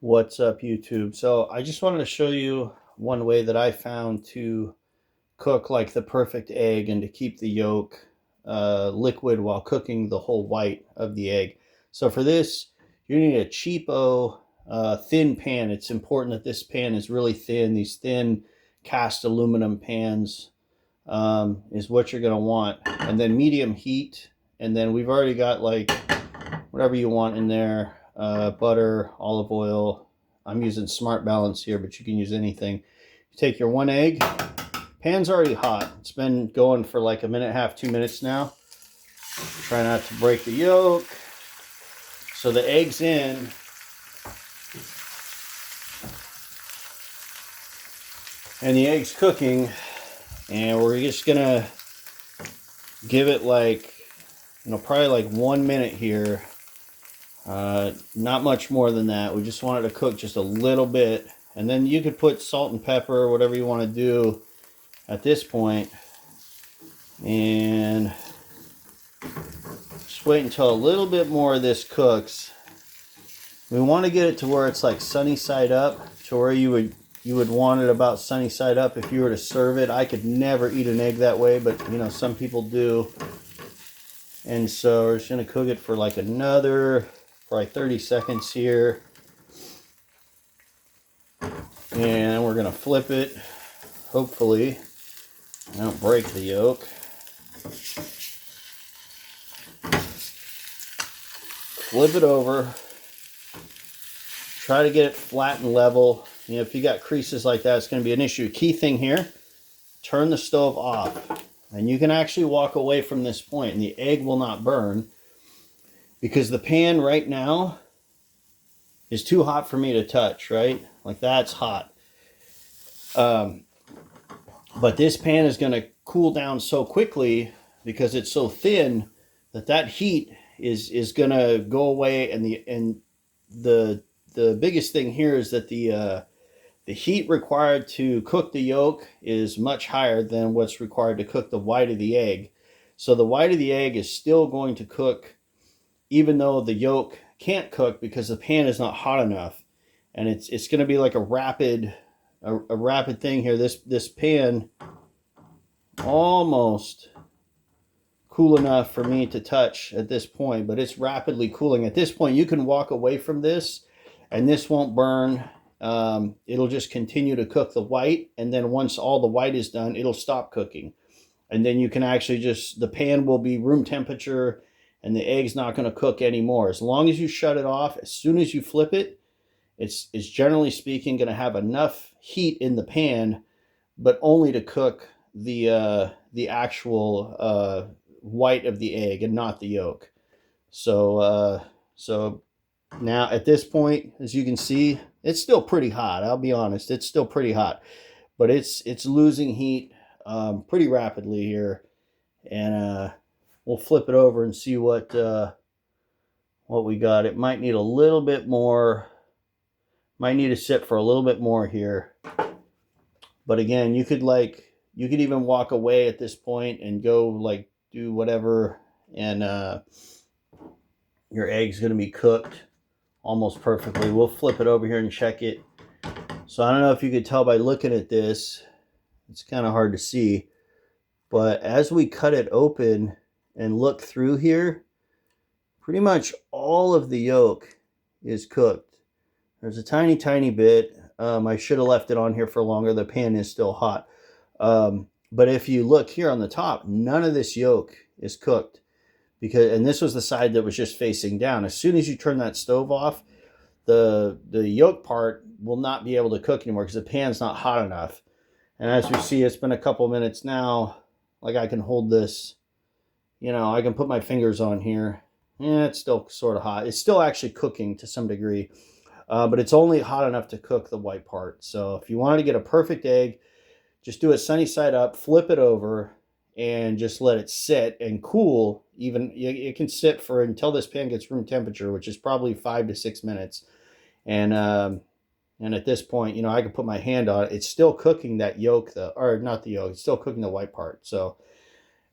What's up, YouTube? So I just wanted to show you one way that I found to cook like the perfect egg and to keep the yolk liquid while cooking the whole white of the egg. So for this, you need a cheapo thin pan. It's important that this pan is really thin. These thin cast aluminum pans is what you're going to want. And then medium heat. And then we've already got like whatever you want in there, butter, olive oil. I'm using Smart Balance here, but you can use anything. You take your one egg. Pan's already hot. It's been going for like a minute and a half, 2 minutes now. Try not to break the yolk. So the egg's in. And the egg's cooking. And we're just going to give it like, probably like 1 minute here. Not much more than that. We just want it to cook just a little bit. And then you could put salt and pepper, whatever you want to do at this point. And just wait until a little bit more of this cooks. We want to get it to where it's like sunny side up, to where you would want it about sunny side up if you were to serve it. I could never eat an egg that way, but some people do. And so we're just going to cook it for like another probably 30 seconds here. And we're going to flip it. Hopefully I don't break the yolk. Flip it over. Try to get it flat and level. If you got creases like that, it's going to be an issue. Key thing here, turn the stove off. And you can actually walk away from this point and the egg will not burn, because the pan right now is too hot for me to touch, right? Like that's hot. But this pan is going to cool down so quickly because it's so thin that heat is going to go away. And the biggest thing here is that the heat required to cook the yolk is much higher than what's required to cook the white of the egg. So the white of the egg is still going to cook even though the yolk can't cook because the pan is not hot enough. And it's going to be like a rapid thing here. This pan almost cool enough for me to touch at this point, but it's rapidly cooling. At this point, you can walk away from this and this won't burn. It'll just continue to cook the white, and then once all the white is done, it'll stop cooking. And then you can actually the pan will be room temperature and the egg's not going to cook anymore. As long as you shut it off, as soon as you flip it, it's generally speaking going to have enough heat in the pan, but only to cook the actual white of the egg and not the yolk. So now at this point, as you can see, it's still pretty hot. I'll be honest, it's still pretty hot, but it's losing heat pretty rapidly here. And we'll flip it over and see what we got. It might need a little bit more. Might need to sit for a little bit more here. But again, you could even walk away at this point and go like do whatever, and your egg's going to be cooked almost perfectly. We'll flip it over here and check it. So I don't know if you could tell by looking at this. It's kind of hard to see. But as we cut it open and look through here, pretty much all of the yolk is cooked. There's a tiny, tiny bit. I should have left it on here for longer. The pan is still hot. But if you look here on the top, none of this yolk is cooked. And this was the side that was just facing down. As soon as you turn that stove off, the yolk part will not be able to cook anymore because the pan's not hot enough. And as we see, it's been a couple minutes now. Like I can hold this, I can put my fingers on here. Yeah, it's still sort of hot. It's still actually cooking to some degree, but it's only hot enough to cook the white part. So if you wanted to get a perfect egg, just do it sunny side up, flip it over, and just let it sit and cool. Even it can sit for until this pan gets room temperature, which is probably 5 to 6 minutes. And at this point, I can put my hand on it. It's still cooking that yolk, or not the yolk. It's still cooking the white part. So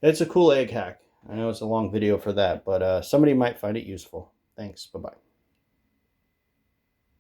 it's a cool egg hack. I know it's a long video for that, but somebody might find it useful. Thanks. Bye-bye.